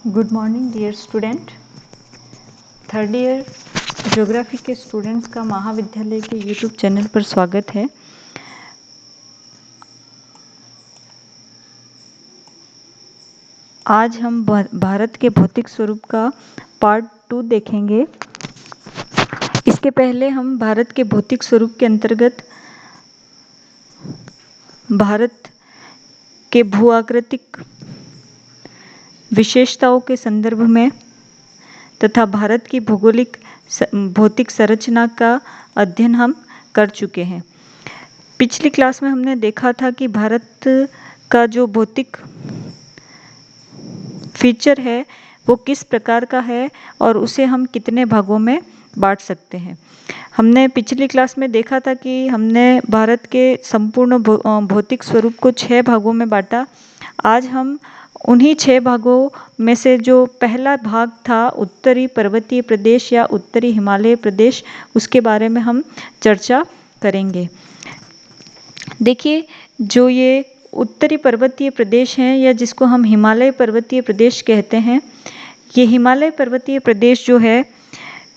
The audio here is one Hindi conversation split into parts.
Good morning dear student. Third year geography के स्टूडेंट्स का महाविद्यालय के यूट्यूब चैनल पर स्वागत है। आज हम भारत के भौतिक स्वरूप का पार्ट 2 देखेंगे। इसके पहले हम भारत के भौतिक स्वरूप के अंतर्गत भारत के भूआकृतिक विशेषताओं के संदर्भ में तथा भारत की भौगोलिक भौतिक संरचना का अध्ययन हम कर चुके हैं। पिछली क्लास में हमने देखा था कि भारत का जो भौतिक फीचर है वो किस प्रकार का है और उसे हम कितने भागों में बांट सकते हैं। हमने पिछली क्लास में देखा था कि हमने भारत के संपूर्ण भौतिक स्वरूप को 6 भागों में बांटा। आज हम उन्हीं 6 भागों में से जो पहला भाग था उत्तरी पर्वतीय प्रदेश या उत्तरी हिमालय प्रदेश, उसके बारे में हम चर्चा करेंगे। देखिए, जो ये उत्तरी पर्वतीय प्रदेश हैं या जिसको हम हिमालय पर्वतीय प्रदेश कहते हैं, ये हिमालय पर्वतीय प्रदेश जो है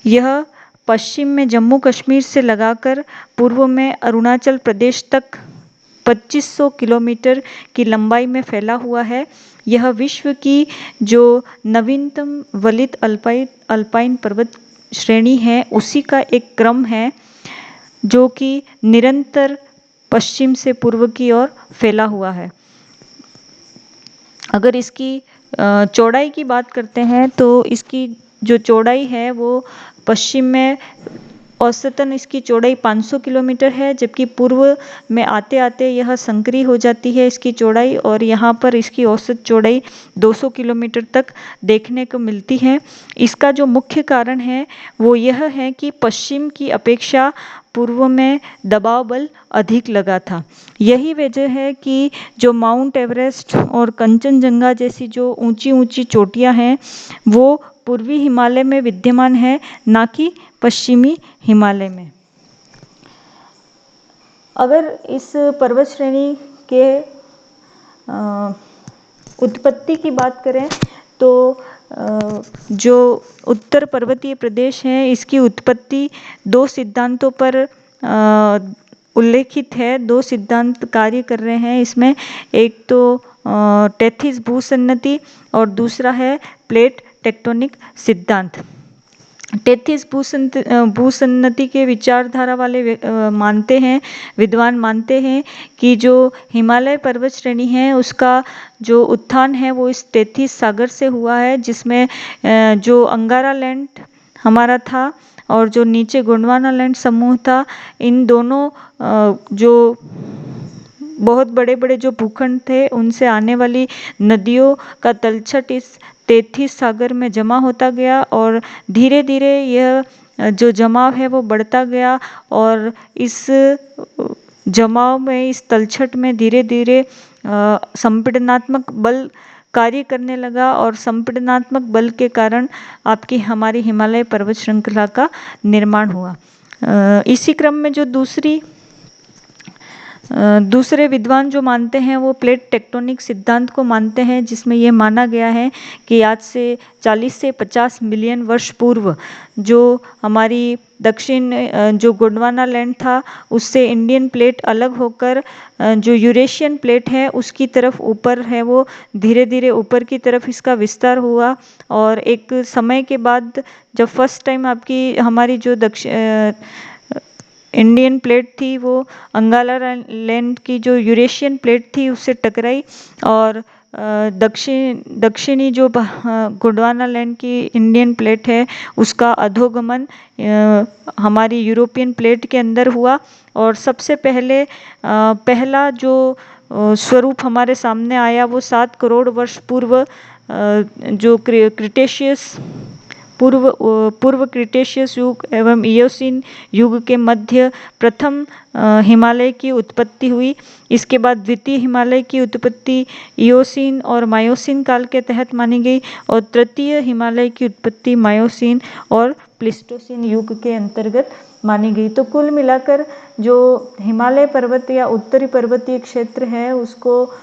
यह पश्चिम में जम्मू कश्मीर से लगाकर पूर्व में अरुणाचल प्रदेश तक 2500 किलोमीटर की लंबाई में फैला हुआ है। यह विश्व की जो नवीनतम वलित अल्पाइन पर्वत श्रेणी है उसी का एक क्रम है जो कि निरंतर पश्चिम से पूर्व की ओर फैला हुआ है। अगर इसकी चौड़ाई की बात करते हैं तो इसकी जो चौड़ाई है वो पश्चिम में औसतन इसकी चौड़ाई 500 किलोमीटर है, जबकि पूर्व में आते आते यह संकरी हो जाती है इसकी चौड़ाई, और यहाँ पर इसकी औसत चौड़ाई 200 किलोमीटर तक देखने को मिलती है। इसका जो मुख्य कारण है वो यह है कि पश्चिम की अपेक्षा पूर्व में दबाव बल अधिक लगा था। यही वजह है कि जो माउंट एवरेस्ट और कंचनजंगा जैसी जो ऊंची ऊंची चोटियां हैं वो पूर्वी हिमालय में विद्यमान है, ना कि पश्चिमी हिमालय में। अगर इस पर्वत श्रेणी के उत्पत्ति की बात करें तो जो उत्तर पर्वतीय प्रदेश है इसकी उत्पत्ति 2 सिद्धांतों पर उल्लेखित है। 2 सिद्धांत कार्य कर रहे हैं इसमें। एक तो टेथिस भूसन्नति और दूसरा है प्लेट टेक्टोनिक सिद्धांत। टेथिस भूसन्नति के विचारधारा वाले विद्वान मानते हैं कि जो हिमालय पर्वत श्रेणी है उसका जो उत्थान है वो इस टेथिस सागर से हुआ है, जिसमें जो अंगारा लैंड हमारा था और जो नीचे गोंडवाना लैंड समूह था, इन दोनों जो बहुत बड़े बड़े जो भूखंड थे उनसे आने वाली नदियों का तलछट इस टेथिस सागर में जमा होता गया और धीरे धीरे यह जो जमाव है वो बढ़ता गया और इस जमाव में, इस तलछट में धीरे धीरे संपीड़नात्मक बल कार्य करने लगा और संपीड़नात्मक बल के कारण आपकी हमारी हिमालय पर्वत श्रृंखला का निर्माण हुआ। इसी क्रम में जो दूसरे विद्वान जो मानते हैं वो प्लेट टेक्टोनिक सिद्धांत को मानते हैं, जिसमें ये माना गया है कि आज से 40 से 50 मिलियन वर्ष पूर्व जो हमारी दक्षिण जो गोंडवाना लैंड था उससे इंडियन प्लेट अलग होकर जो यूरेशियन प्लेट है उसकी तरफ ऊपर है वो धीरे धीरे ऊपर की तरफ इसका विस्तार हुआ और एक समय के बाद जब फर्स्ट टाइम आपकी हमारी जो इंडियन प्लेट थी वो अंगाला लैंड की जो यूरेशियन प्लेट थी उससे टकराई और दक्षिणी जो गोंडवाना लैंड की इंडियन प्लेट है उसका अधोगमन हमारी यूरोपियन प्लेट के अंदर हुआ और सबसे पहला जो स्वरूप हमारे सामने आया वो 7 करोड़ वर्ष पूर्व जो क्रिटेशियस पूर्व क्रिटेशियस युग एवं इयोसीन युग के मध्य प्रथम हिमालय की उत्पत्ति हुई। इसके बाद द्वितीय हिमालय की उत्पत्ति इयोसीन और मायोसीन काल के तहत मानी गई और तृतीय हिमालय की उत्पत्ति मायोसीन और प्लीस्टोसीन युग के अंतर्गत मानी गई। तो कुल मिलाकर जो हिमालय पर्वत या उत्तरी पर्वतीय क्षेत्र है उसको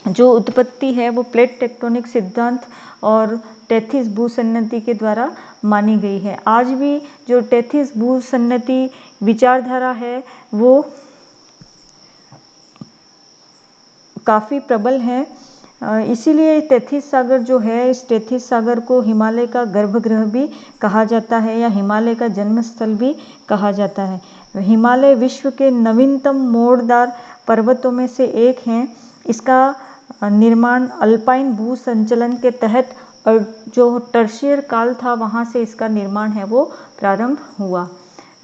जो उत्पत्ति है वो प्लेट टेक्टोनिक सिद्धांत और टेथिस भूसन्नति के द्वारा मानी गई है। आज भी जो टेथिस भूसन्नति विचारधारा है वो काफ़ी प्रबल है। इसीलिए टेथिस सागर जो है, इस टेथिस सागर को हिमालय का गर्भगृह भी कहा जाता है या हिमालय का जन्मस्थल भी कहा जाता है। हिमालय विश्व के नवीनतम मोड़दार पर्वतों में से एक है। इसका निर्माण अल्पाइन भू संचलन के तहत और जो टर्शियर काल था वहाँ से इसका निर्माण है वो प्रारंभ हुआ।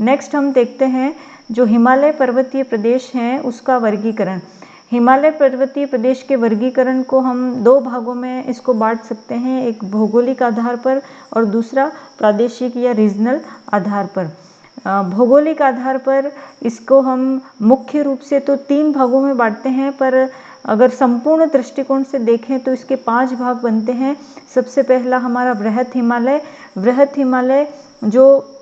नेक्स्ट हम देखते हैं जो हिमालय पर्वतीय प्रदेश हैं उसका वर्गीकरण। हिमालय पर्वतीय प्रदेश के वर्गीकरण को हम दो भागों में इसको बांट सकते हैं, एक भौगोलिक आधार पर और दूसरा प्रादेशिक या रीजनल आधार पर। भौगोलिक आधार पर इसको हम मुख्य रूप से तो 3 भागों में बांटते हैं, पर अगर संपूर्ण दृष्टिकोण से देखें तो इसके 5 भाग बनते हैं। सबसे पहला हमारा वृहत हिमालय। वृहत हिमालय जो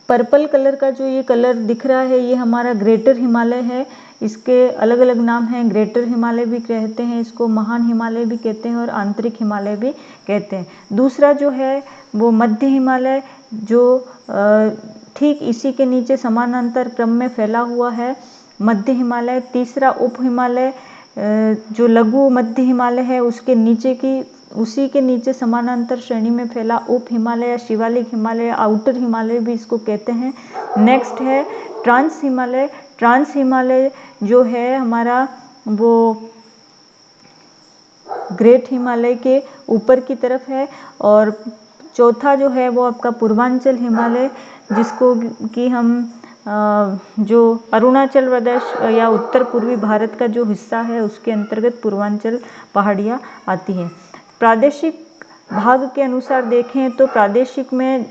पर्पल कलर का जो ये कलर दिख रहा है ये हमारा ग्रेटर हिमालय है। इसके अलग अलग नाम हैं, ग्रेटर हिमालय भी कहते हैं इसको, महान हिमालय भी कहते हैं और आंतरिक हिमालय भी कहते हैं। दूसरा जो है वो मध्य हिमालय जो ठीक इसी के नीचे समानांतर क्रम में फैला हुआ है, मध्य हिमालय। तीसरा उप हिमालय जो लघु मध्य हिमालय है उसके नीचे की उसी के नीचे समानांतर श्रेणी में फैला उप हिमालय या शिवालिक हिमालय या आउटर हिमालय भी इसको कहते हैं। नेक्स्ट है ट्रांस हिमालय। ट्रांस हिमालय जो है हमारा वो ग्रेट हिमालय के ऊपर की तरफ है। और चौथा जो है वो आपका पूर्वांचल हिमालय, जिसको कि हम जो अरुणाचल प्रदेश या उत्तर पूर्वी भारत का जो हिस्सा है उसके अंतर्गत पूर्वांचल पहाड़ियाँ आती हैं। प्रादेशिक भाग के अनुसार देखें तो प्रादेशिक में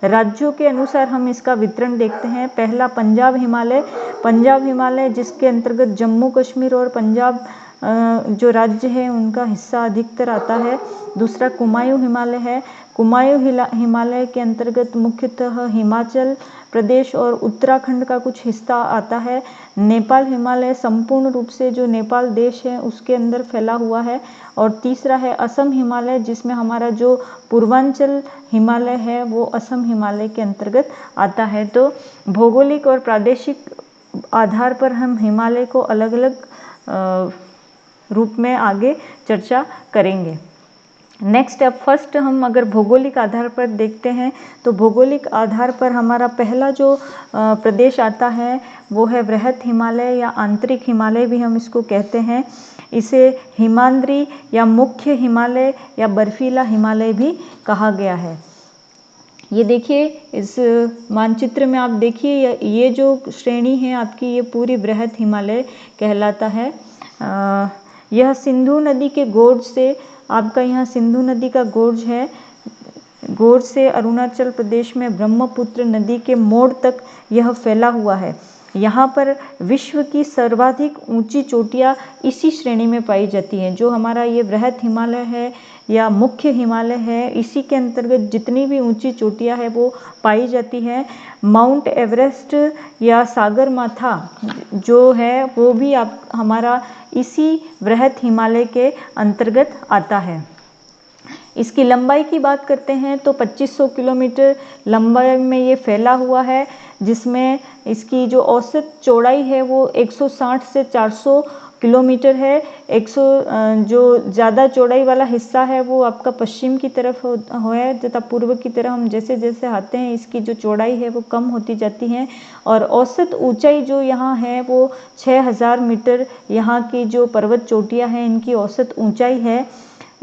राज्यों के अनुसार हम इसका वितरण देखते हैं। पहला पंजाब हिमालय। पंजाब हिमालय जिसके अंतर्गत जम्मू कश्मीर और पंजाब जो राज्य है उनका हिस्सा अधिकतर आता है। दूसरा कुमायूं हिमालय है। कुमायूं हिमालय के अंतर्गत मुख्यतः हिमाचल प्रदेश और उत्तराखंड का कुछ हिस्सा आता है। नेपाल हिमालय संपूर्ण रूप से जो नेपाल देश है उसके अंदर फैला हुआ है। और तीसरा है असम हिमालय, जिसमें हमारा जो पूर्वांचल हिमालय है वो असम हिमालय के अंतर्गत आता है। तो भौगोलिक और प्रादेशिक आधार पर हम हिमालय को अलग अलग रूप में आगे चर्चा करेंगे। नेक्स्ट अब फर्स्ट हम अगर भौगोलिक आधार पर देखते हैं तो भौगोलिक आधार पर हमारा पहला जो प्रदेश आता है वो है वृहत हिमालय या आंतरिक हिमालय भी हम इसको कहते हैं। इसे हिमाद्री या मुख्य हिमालय या बर्फीला हिमालय भी कहा गया है। ये देखिए इस मानचित्र में आप देखिए ये जो श्रेणी है आपकी ये पूरी वृहत हिमालय कहलाता है। यह सिंधु नदी के गोर्ज से आपका यहाँ सिंधु नदी का गोर्ज है, गोर्ज से अरुणाचल प्रदेश में ब्रह्मपुत्र नदी के मोड़ तक यह फैला हुआ है। यहाँ पर विश्व की सर्वाधिक ऊंची चोटियाँ इसी श्रेणी में पाई जाती हैं। जो हमारा ये वृहत हिमालय है या मुख्य हिमालय है इसी के अंतर्गत जितनी भी ऊंची चोटियाँ है वो पाई जाती हैं। माउंट एवरेस्ट या सागरमाथा जो है वो भी हमारा इसी वृहत हिमालय के अंतर्गत आता है। इसकी लंबाई की बात करते हैं तो 2500 किलोमीटर लंबाई में ये फैला हुआ है, जिसमें इसकी जो औसत चौड़ाई है वो 160 से 400 किलोमीटर है। 100 जो ज़्यादा चौड़ाई वाला हिस्सा है वो आपका पश्चिम की तरफ है तथा पूर्व की तरफ हम जैसे जैसे आते हैं इसकी जो चौड़ाई है वो कम होती जाती है। और औसत ऊंचाई जो यहाँ है वो 6000 मीटर यहाँ की जो पर्वत चोटियाँ हैं इनकी औसत ऊंचाई है।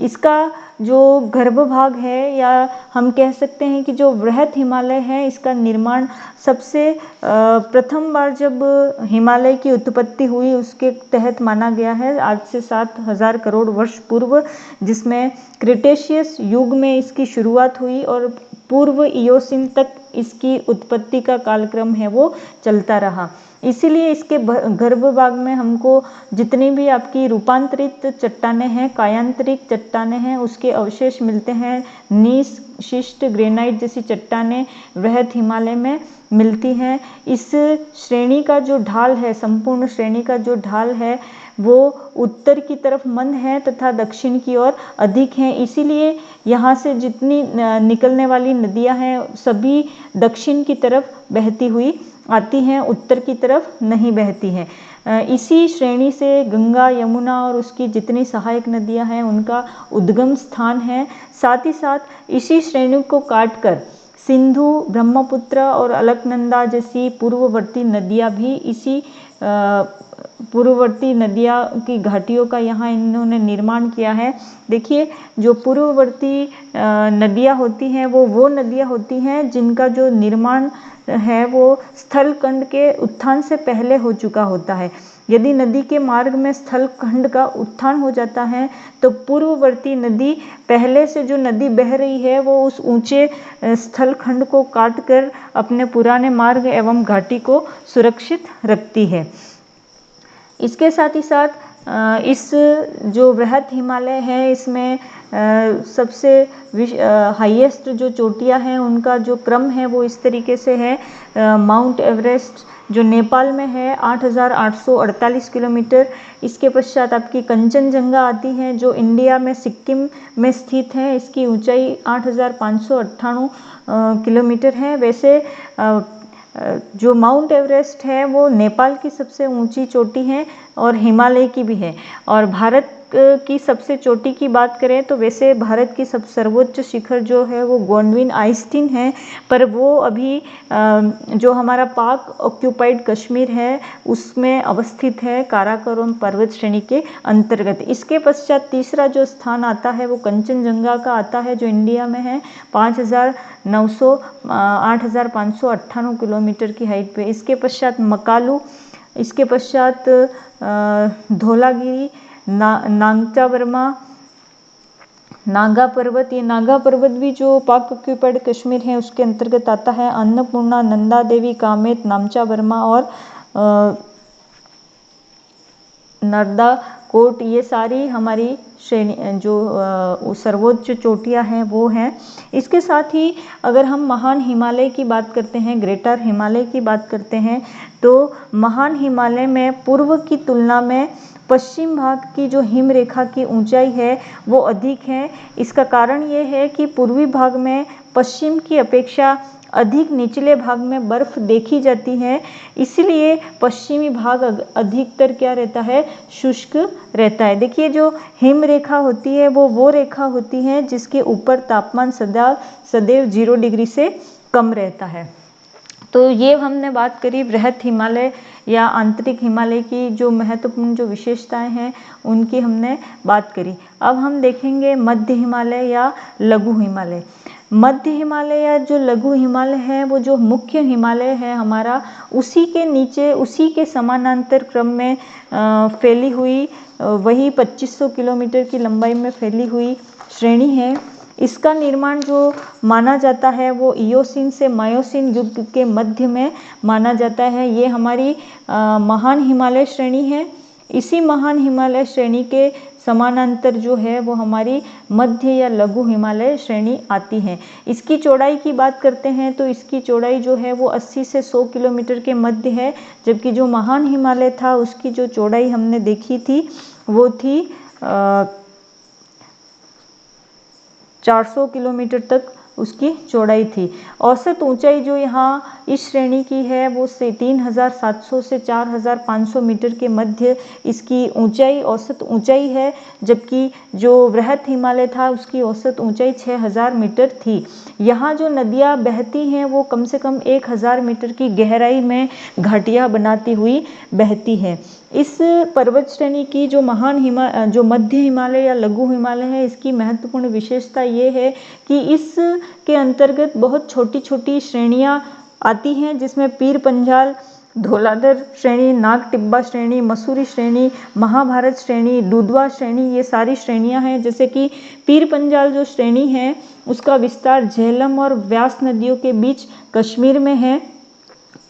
इसका जो गर्भभाग है या हम कह सकते हैं कि जो वृहत हिमालय है इसका निर्माण सबसे प्रथम बार जब हिमालय की उत्पत्ति हुई उसके तहत माना गया है, आज से 7000 करोड़ वर्ष पूर्व, जिसमें क्रिटेशियस युग में इसकी शुरुआत हुई और पूर्व इयोसीन तक इसकी उत्पत्ति का कालक्रम है वो चलता रहा। इसीलिए इसके गर्भ भाग में हमको जितनी भी आपकी रूपांतरित चट्टानें हैं, कायांतरित चट्टानें हैं, उसके अवशेष मिलते हैं। नीस, शिस्ट, ग्रेनाइट जैसी चट्टानें वृहद हिमालय में मिलती हैं। इस श्रेणी का जो ढाल है, संपूर्ण श्रेणी का जो ढाल है वो उत्तर की तरफ मंद है तथा दक्षिण की ओर अधिक है। इसीलिए यहाँ से जितनी निकलने वाली नदियाँ हैं सभी दक्षिण की तरफ बहती हुई आती हैं, उत्तर की तरफ नहीं बहती हैं। इसी श्रेणी से गंगा, यमुना और उसकी जितनी सहायक नदियां हैं उनका उद्गम स्थान है। साथ ही साथ इसी श्रेणी को काटकर सिंधु, ब्रह्मपुत्र और अलकनंदा जैसी पूर्ववर्ती नदियां भी इसी पूर्ववर्ती नदियां की घाटियों का यहाँ इन्होंने निर्माण किया है। देखिए, जो पूर्ववर्ती नदियां होती हैं वो नदियां होती हैं जिनका जो निर्माण है वो स्थल खंड के उत्थान से पहले हो चुका होता है। यदि नदी के मार्ग में स्थल खंड का उत्थान हो जाता है तो पूर्ववर्ती नदी, पहले से जो नदी बह रही है वो उस ऊंचे स्थल खंड को काटकर अपने पुराने मार्ग एवं घाटी को सुरक्षित रखती है। इसके साथ ही साथ इस जो वृहद हिमालय है इसमें सबसे हाईएस्ट जो चोटियां हैं उनका जो क्रम है वो इस तरीके से है। माउंट एवरेस्ट जो नेपाल में है 8,848 किलोमीटर। इसके पश्चात आपकी कंचनजंगा आती है जो इंडिया में सिक्किम में स्थित है। इसकी ऊंचाई 8,598 किलोमीटर है। वैसे जो माउंट एवरेस्ट है वो नेपाल की सबसे ऊंची चोटी है और हिमालय की भी है। और भारत की सबसे चोटी की बात करें तो वैसे भारत की सब सर्वोच्च शिखर जो है वो गोंडविन आइस्टीन है, पर वो अभी जो हमारा पाक ऑक्यूपाइड कश्मीर है उसमें अवस्थित है, काराकोरम पर्वत श्रेणी के अंतर्गत। इसके पश्चात तीसरा जो स्थान आता है वो कंचनजंगा का आता है जो इंडिया में है 8,598 किलोमीटर की हाइट पे। इसके पश्चात मकालू, इसके पश्चात धौलागिरी, नांगचा बर्मा, नागा पर्वत। ये नागा पर्वत भी जो पाक ऑक्यूपाइड कश्मीर है उसके अंतर्गत आता है। अन्नपूर्णा, नंदा देवी, कामेत, नामचा बर्मा और नर्दा कोट, ये सारी हमारी श्रेणी जो सर्वोच्च चोटियां हैं वो हैं। इसके साथ ही अगर हम महान हिमालय की बात करते हैं, ग्रेटर हिमालय की बात करते हैं, तो महान हिमालय में पूर्व की तुलना में पश्चिम भाग की जो हिम रेखा की ऊंचाई है वो अधिक है। इसका कारण ये है कि पूर्वी भाग में पश्चिम की अपेक्षा अधिक निचले भाग में बर्फ देखी जाती है, इसलिए पश्चिमी भाग अधिकतर क्या रहता है, शुष्क रहता है। देखिए, जो हिम रेखा होती है वो रेखा होती है जिसके ऊपर तापमान सदैव 0 डिग्री से कम रहता है। तो ये हमने बात करी बृहद हिमालय या आंतरिक हिमालय की जो महत्वपूर्ण जो विशेषताएं हैं उनकी हमने बात करी। अब हम देखेंगे मध्य हिमालय या लघु हिमालय। मध्य हिमालय या जो लघु हिमालय है वो जो मुख्य हिमालय है हमारा, उसी के नीचे, उसी के समानांतर क्रम में फैली हुई वही 2500 किलोमीटर की लंबाई में फैली हुई श्रेणी है। इसका निर्माण जो माना जाता है वो इयोसीन से मायोसीन युग के मध्य में माना जाता है। ये हमारी महान हिमालय श्रेणी है। इसी महान हिमालय श्रेणी के समानांतर जो है वो हमारी मध्य या लघु हिमालय श्रेणी आती है। इसकी चौड़ाई की बात करते हैं तो इसकी चौड़ाई जो है वो 80 से 100 किलोमीटर के मध्य है, जबकि जो महान हिमालय था उसकी जो चौड़ाई हमने देखी थी वो थी 400 किलोमीटर तक उसकी चौड़ाई थी। औसत ऊंचाई जो यहाँ इस श्रेणी की है वो 3,700 से 4,500 मीटर के मध्य इसकी ऊंचाई, औसत ऊंचाई है, जबकि जो वृहद हिमालय था उसकी औसत ऊंचाई 6,000 मीटर थी। यहाँ जो नदियाँ बहती हैं वो कम से कम 1,000 मीटर की गहराई में घाटियाँ बनाती हुई बहती हैं। इस पर्वत श्रेणी की जो जो मध्य हिमालय या लघु हिमालय है, इसकी महत्वपूर्ण विशेषता ये है कि इसके अंतर्गत बहुत छोटी छोटी श्रेणियां आती हैं, जिसमें पीर पंजाल, धौलाधर श्रेणी, नाग टिब्बा श्रेणी, मसूरी श्रेणी, महाभारत श्रेणी, दुधवा श्रेणी, ये सारी श्रेणियां हैं। जैसे कि पीर पंजाल जो श्रेणी है उसका विस्तार झेलम और व्यास नदियों के बीच कश्मीर में है।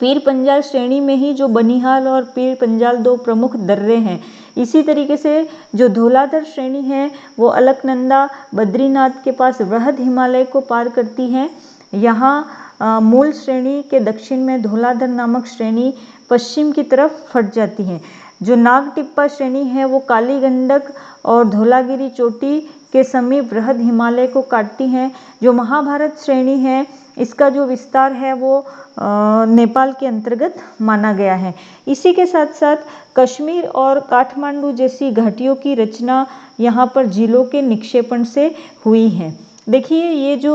पीर पंजाल श्रेणी में ही जो बनिहाल और पीर पंजाल दो प्रमुख दर्रे हैं। इसी तरीके से जो धौलाधर श्रेणी है वो अलकनंदा बद्रीनाथ के पास वृहद हिमालय को पार करती है। यहाँ मूल श्रेणी के दक्षिण में धौलाधर नामक श्रेणी पश्चिम की तरफ फट जाती है। जो नागटिप्पा श्रेणी है वो काली गंडक और धौलागिरी चोटी के समीप वृहद हिमालय को काटती हैं। जो महाभारत श्रेणी है इसका जो विस्तार है वो नेपाल के अंतर्गत माना गया है। इसी के साथ साथ कश्मीर और काठमांडू जैसी घाटियों की रचना यहाँ पर झीलों के निक्षेपण से हुई है। देखिए ये जो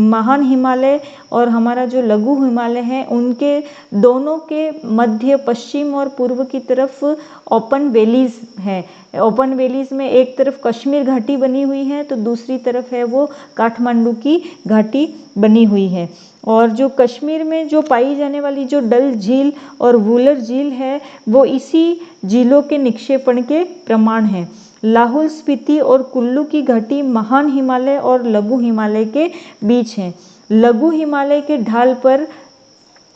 महान हिमालय और हमारा जो लघु हिमालय है उनके दोनों के मध्य पश्चिम और पूर्व की तरफ ओपन वैलीज है। ओपन वैलीज में एक तरफ कश्मीर घाटी बनी हुई है तो दूसरी तरफ है वो काठमांडू की घाटी बनी हुई है। और जो कश्मीर में जो पाई जाने वाली जो डल झील और वुलर झील है वो इसी झीलों के निक्षेपण के प्रमाण हैं। लाहौल स्पीति और कुल्लू की घाटी महान हिमालय और लघु हिमालय के बीच हैं। लघु हिमालय के ढाल पर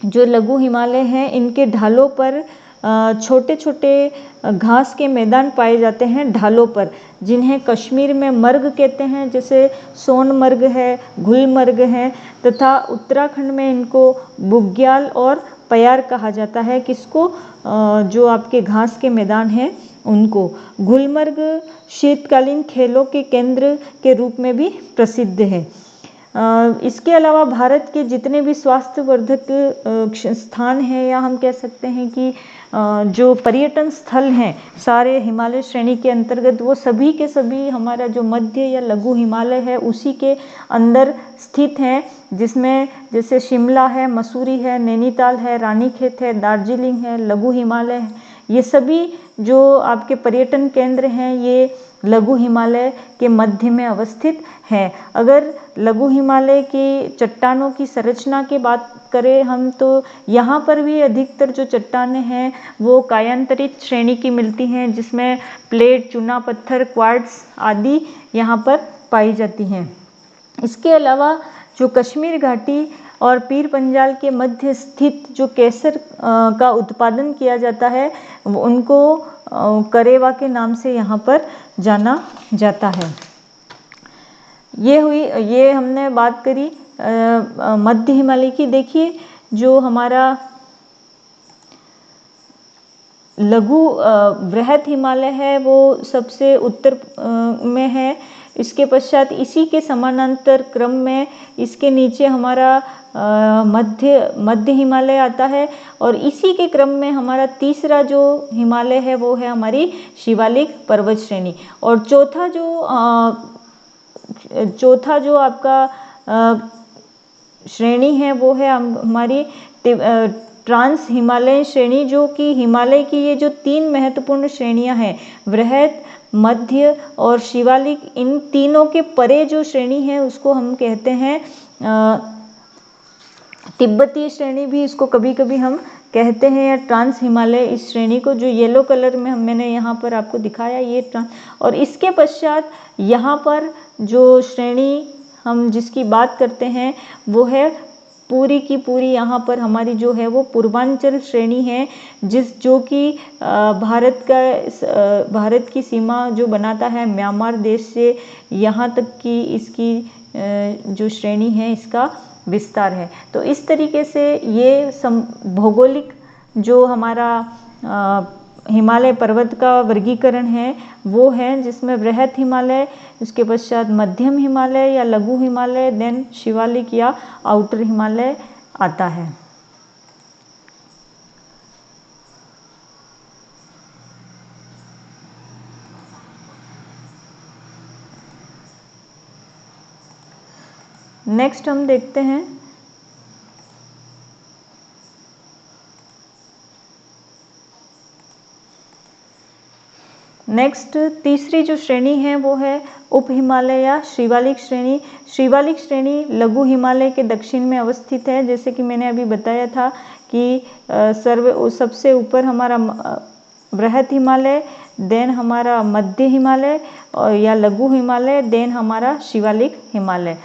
जो लघु हिमालय हैं इनके ढालों पर छोटे छोटे घास के मैदान पाए जाते हैं ढालों पर, जिन्हें कश्मीर में मर्ग कहते हैं, जैसे सोनमर्ग है, गुलमर्ग है, तथा उत्तराखंड में इनको बुग्याल और पयार कहा जाता है। किसको? जो आपके घास के मैदान हैं उनको। गुलमर्ग शीतकालीन खेलों के केंद्र के रूप में भी प्रसिद्ध है। इसके अलावा भारत के जितने भी स्वास्थ्यवर्धक स्थान हैं या हम कह सकते हैं कि जो पर्यटन स्थल हैं सारे हिमालय श्रेणी के अंतर्गत, वो सभी के सभी हमारा जो मध्य या लघु हिमालय है उसी के अंदर स्थित हैं, जिसमें जैसे शिमला है, मसूरी है, नैनीताल है, रानीखेत है, दार्जिलिंग है, लघु हिमालय है। ये सभी जो आपके पर्यटन केंद्र हैं ये लघु हिमालय के मध्य में अवस्थित हैं। अगर लघु हिमालय की चट्टानों की संरचना की बात करें हम तो यहाँ पर भी अधिकतर जो चट्टानें हैं वो कायांतरित श्रेणी की मिलती हैं, जिसमें प्लेट, चूना पत्थर, क्वार्ट्ज आदि यहाँ पर पाई जाती हैं। इसके अलावा जो कश्मीर घाटी और पीर पंजाल के मध्य स्थित जो केसर का उत्पादन किया जाता है उनको करेवा के नाम से यहाँ पर जाना जाता है। ये हमने बात करी मध्य हिमालय की। देखिए जो हमारा लघु वृहद हिमालय है वो सबसे उत्तर में है। इसके पश्चात इसी के समानांतर क्रम में इसके नीचे हमारा मध्य हिमालय आता है और इसी के क्रम में हमारा तीसरा जो हिमालय है वो है हमारी शिवालिक पर्वत श्रेणी। और चौथा जो आपका श्रेणी है वो है हमारी ट्रांस हिमालय श्रेणी, जो कि हिमालय की ये जो तीन महत्वपूर्ण श्रेणियां हैं वृहद, मध्य और शिवालिक, इन तीनों के परे जो श्रेणी है उसको हम कहते हैं तिब्बतीय श्रेणी भी इसको कभी कभी हम कहते हैं, या ट्रांस हिमालय इस श्रेणी को। जो येलो कलर में मैंने यहाँ पर आपको दिखाया ये ट्रांस। और इसके पश्चात यहाँ पर जो श्रेणी हम जिसकी बात करते हैं वो है पूरी की पूरी यहाँ पर हमारी जो है वो पूर्वांचल श्रेणी है, जो कि भारत की सीमा जो बनाता है म्यांमार देश से यहाँ तक की इसकी जो श्रेणी है इसका विस्तार है। तो इस तरीके से ये भौगोलिक जो हमारा हिमालय पर्वत का वर्गीकरण है वो है, जिसमें वृहद हिमालय, उसके पश्चात मध्यम हिमालय या लघु हिमालय, देन शिवालिक या आउटर हिमालय आता है। नेक्स्ट हम देखते हैं तीसरी जो श्रेणी है वो है उप हिमालय या शिवालिक श्रेणी। शिवालिक श्रेणी लघु हिमालय के दक्षिण में अवस्थित है। जैसे कि मैंने अभी बताया था कि सबसे ऊपर हमारा वृहद हिमालय, देन हमारा मध्य हिमालय और या लघु हिमालय, देन हमारा शिवालिक हिमालय।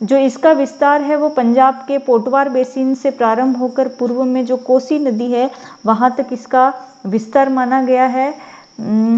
जो इसका विस्तार है वो पंजाब के पोटवार बेसिन से प्रारंभ होकर पूर्व में जो कोसी नदी है वहाँ तक इसका विस्तार माना गया है।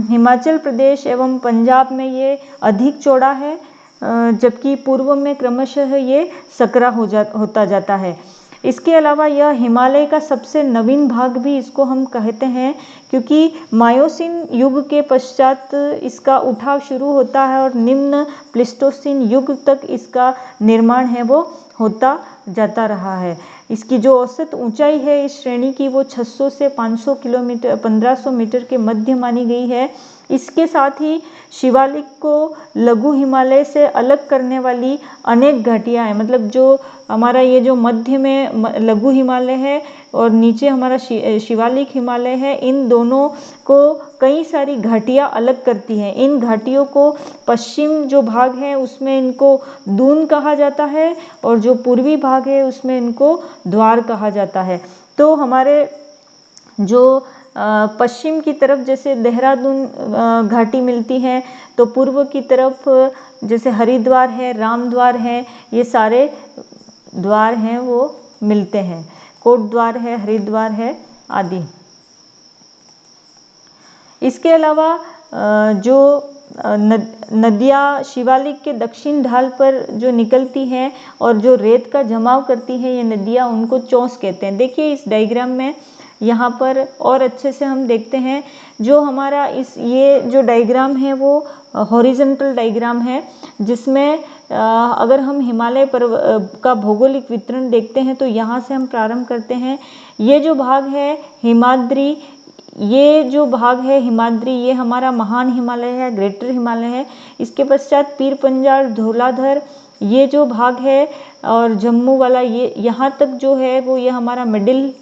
हिमाचल प्रदेश एवं पंजाब में ये अधिक चौड़ा है, जबकि पूर्व में क्रमशः ये सकरा होता जाता है। इसके अलावा यह हिमालय का सबसे नवीन भाग भी इसको हम कहते हैं, क्योंकि मायोसीन युग के पश्चात इसका उठाव शुरू होता है और निम्न प्लीस्टोसीन युग तक इसका निर्माण है वो होता जाता रहा है। इसकी जो औसत ऊंचाई है इस श्रेणी की वो 600 से 500 किलोमीटर 1500 मीटर के मध्य मानी गई है। इसके साथ ही शिवालिक को लघु हिमालय से अलग करने वाली अनेक घाटियां हैं। मतलब जो हमारा ये जो मध्य में लघु हिमालय है और नीचे हमारा शिवालिक हिमालय है, इन दोनों को कई सारी घाटियां अलग करती हैं। इन घाटियों को पश्चिम जो भाग है उसमें इनको दून कहा जाता है और जो पूर्वी भाग है उसमें इनको द्वार कहा जाता है। तो हमारे जो पश्चिम की तरफ जैसे देहरादून घाटी मिलती है, तो पूर्व की तरफ जैसे हरिद्वार है, रामद्वार है, ये सारे द्वार हैं वो मिलते हैं। कोट द्वार है, हरिद्वार है आदि। इसके अलावा जो नदियाँ शिवालिक के दक्षिण ढाल पर जो निकलती हैं और जो रेत का जमाव करती हैं, ये नदियाँ, उनको चौस कहते हैं। देखिए इस डायग्राम में यहाँ पर और अच्छे से हम देखते हैं, जो हमारा ये जो डायग्राम है वो हॉरिजॉन्टल डायग्राम है, जिसमें अगर हम हिमालय का भौगोलिक वितरण देखते हैं तो यहाँ से हम प्रारंभ करते हैं। ये जो भाग है हिमाद्री, ये जो भाग है हिमाद्री, ये हमारा महान हिमालय है, ग्रेटर हिमालय है। इसके पश्चात पीर पंजाल, धौलाधर, ये जो भाग है, और जम्मू वाला ये यहाँ तक जो है वो ये हमारा मिडिल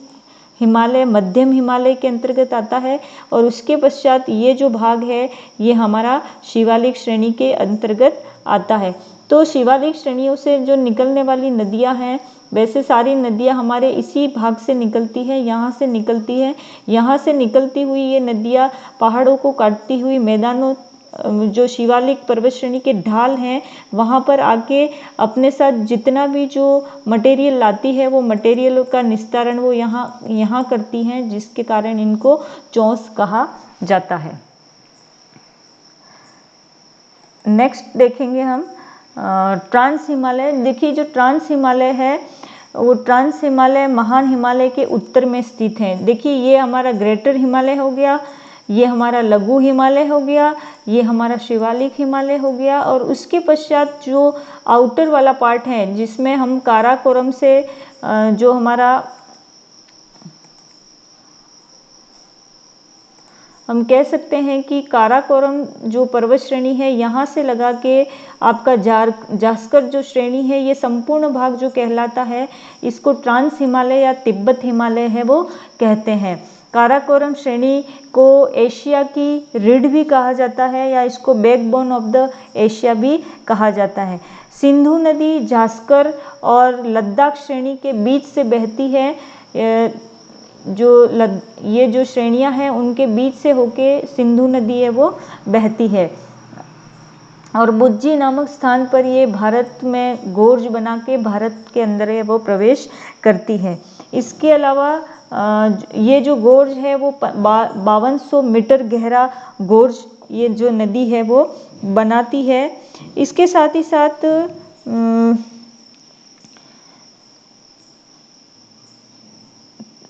हिमालय, मध्यम हिमालय के अंतर्गत आता है। और उसके पश्चात ये जो भाग है ये हमारा शिवालिक श्रेणी के अंतर्गत आता है। तो शिवालिक श्रेणियों से जो निकलने वाली नदियां हैं, वैसे सारी नदियां हमारे इसी भाग से निकलती है, यहाँ से निकलती है। यहाँ से निकलती हुई ये नदियां पहाड़ों को काटती हुई मैदानों, जो शिवालिक पर्वत श्रेणी के ढाल हैं, वहाँ पर आके अपने साथ जितना भी जो मटेरियल लाती है वो मटेरियल का निस्तारण वो यहाँ करती हैं, जिसके कारण इनको चौस कहा जाता है। नेक्स्ट देखेंगे हम ट्रांस हिमालय। देखिए जो ट्रांस हिमालय है वो ट्रांस हिमालय महान हिमालय के उत्तर में स्थित है। देखिए ये हमारा ग्रेटर हिमालय हो गया, ये हमारा लघु हिमालय हो गया, ये हमारा शिवालिक हिमालय हो गया, और उसके पश्चात जो आउटर वाला पार्ट है जिसमें हम काराकोरम से जो हमारा हम कह सकते हैं कि काराकोरम जो पर्वत श्रेणी है यहाँ से लगा के आपका जास्कर जो श्रेणी है, ये संपूर्ण भाग जो कहलाता है इसको ट्रांस हिमालय या तिब्बत हिमालय है वो कहते हैं। काराकोरम श्रेणी को एशिया की रीढ़ भी कहा जाता है या इसको बैकबोन ऑफ द एशिया भी कहा जाता है। सिंधु नदी जास्कर और लद्दाख श्रेणी के बीच से बहती है। ये जो श्रेणियां हैं उनके बीच से होके सिंधु नदी है वो बहती है, और बुज्जी नामक स्थान पर ये भारत में गोर्ज बना के भारत के अंदर है वो प्रवेश करती है। इसके अलावा ये जो गोर्ज है वो 5200 मीटर गहरा गोर्ज ये जो नदी है वो बनाती है। इसके साथ ही साथ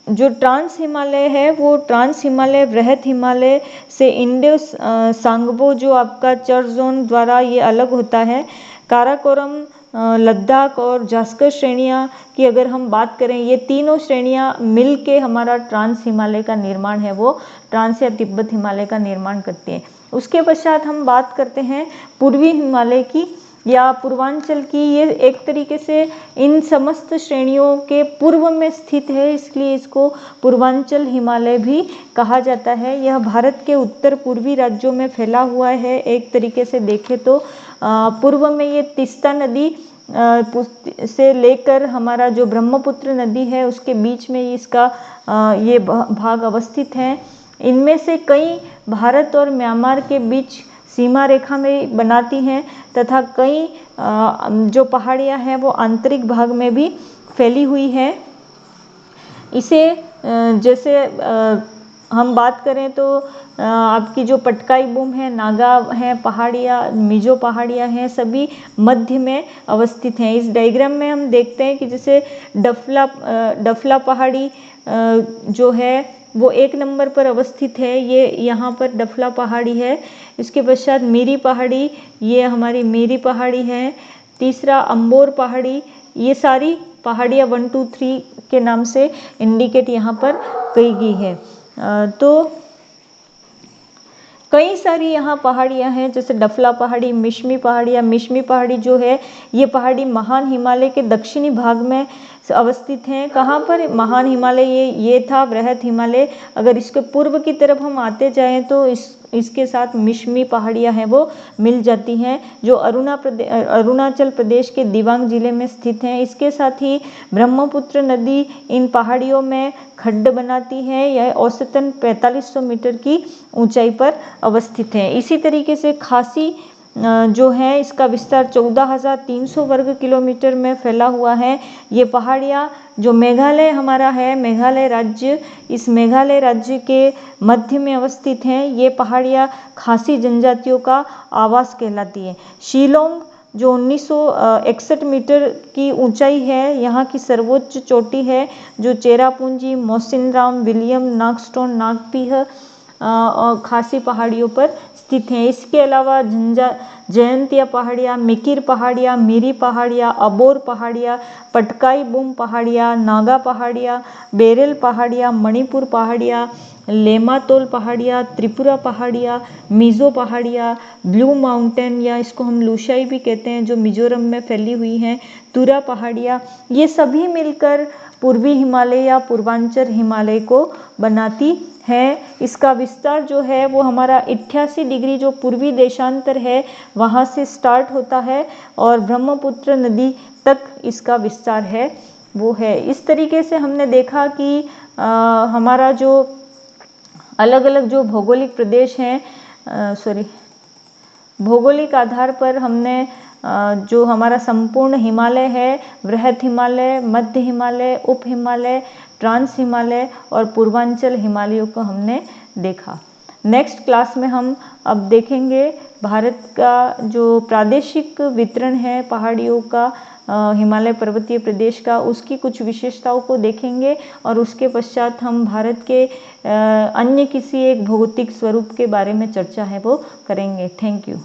जो ट्रांस हिमालय है वो ट्रांस हिमालय वृहत हिमालय से इंडो सांगबो जो आपका चर जोन द्वारा ये अलग होता है। काराकोरम, लद्दाख और जास्कर श्रेणियाँ की अगर हम बात करें, ये तीनों श्रेणियाँ मिल के हमारा ट्रांस हिमालय का निर्माण है वो ट्रांस या तिब्बत हिमालय का निर्माण करती हैं। उसके पश्चात हम बात करते हैं पूर्वी हिमालय की या पूर्वांचल की। ये एक तरीके से इन समस्त श्रेणियों के पूर्व में स्थित है, इसलिए इसको पूर्वांचल हिमालय भी कहा जाता है। यह भारत के उत्तर पूर्वी राज्यों में फैला हुआ है। एक तरीके से देखें तो पूर्व में ये तीस्ता नदी से लेकर हमारा जो ब्रह्मपुत्र नदी है उसके बीच में इसका ये भाग अवस्थित है। इनमें से कई भारत और म्यांमार के बीच सीमा रेखा में बनाती हैं तथा कई जो पहाड़ियाँ हैं वो आंतरिक भाग में भी फैली हुई हैं। इसे जैसे हम बात करें तो आपकी जो पटकाई बूम है, नागा है पहाड़ियाँ, मिजो पहाड़ियाँ हैं, सभी मध्य में अवस्थित हैं। इस डायग्राम में हम देखते हैं कि जैसे डफला पहाड़ी जो है वो 1 नंबर पर अवस्थित है, ये यहाँ पर डफला पहाड़ी है। इसके पश्चात मीरी पहाड़ी, ये हमारी मीरी पहाड़ी है। तीसरा अंबोर पहाड़ी, ये सारी पहाड़ियाँ 1 2 3 के नाम से इंडिकेट यहाँ पर की गई है। तो कई सारी यहाँ पहाड़ियाँ हैं, जैसे डफला पहाड़ी, मिशमी पहाड़ियाँ। मिशमी पहाड़ी जो है ये पहाड़ी महान हिमालय के दक्षिणी भाग में अवस्थित हैं। कहाँ पर? महान हिमालय ये था बृहद हिमालय। अगर इसके पूर्व की तरफ हम आते जाएं तो इसके साथ मिशमी पहाड़ियाँ हैं वो मिल जाती हैं, जो अरुणाचल प्रदेश के दिबांग जिले में स्थित हैं। इसके साथ ही ब्रह्मपुत्र नदी इन पहाड़ियों में खड्ड बनाती है। यह औसतन 4500 मीटर की ऊंचाई पर अवस्थित है। इसी तरीके से खासी जो है इसका विस्तार 14,300 वर्ग किलोमीटर में फैला हुआ है। ये पहाड़ियाँ जो मेघालय हमारा है, मेघालय राज्य, इस मेघालय राज्य के मध्य में अवस्थित हैं। ये पहाड़ियाँ खासी जनजातियों का आवास कहलाती है। शिलोंग जो 1961 मीटर की ऊंचाई है, यहाँ की सर्वोच्च चोटी है, जो चेरापूंजी, मौसिनराम, विलियम, नागस्टोन, नागपीह और खासी पहाड़ियों पर स्थित हैं। इसके अलावा जयंतिया पहाड़ियाँ, मिकिर पहाड़ियाँ, मीरी पहाड़ियाँ, अबोर पहाड़ियाँ, पटकाई बूम पहाड़ियाँ, नागा पहाड़ियाँ, बेरेल पहाड़ियाँ, मणिपुर पहाड़ियाँ, लेमातोल पहाड़ियाँ, त्रिपुरा पहाड़ियाँ, मिजो पहाड़ियाँ, ब्लू माउंटेन या इसको हम लुशाई भी कहते हैं, जो मिजोरम में फैली हुई हैं, तुरा पहाड़ियाँ, ये सभी मिलकर पूर्वी हिमालय या पूर्वांचल हिमालय को बनाती है। इसका विस्तार जो है वो हमारा 88 डिग्री जो पूर्वी देशांतर है वहाँ से स्टार्ट होता है और ब्रह्मपुत्र नदी तक इसका विस्तार है वो है। इस तरीके से हमने देखा कि हमारा जो अलग अलग जो भौगोलिक प्रदेश हैं, भौगोलिक आधार पर हमने जो हमारा संपूर्ण हिमालय है, बृहद हिमालय, मध्य हिमालय, उप हिमालय, ट्रांस हिमालय और पूर्वांचल हिमालयों को हमने देखा। नेक्स्ट क्लास में हम अब देखेंगे भारत का जो प्रादेशिक वितरण है पहाड़ियों का, हिमालय पर्वतीय प्रदेश का, उसकी कुछ विशेषताओं को देखेंगे और उसके पश्चात हम भारत के अन्य किसी एक भौगोलिक स्वरूप के बारे में चर्चा है वो करेंगे। Thank you.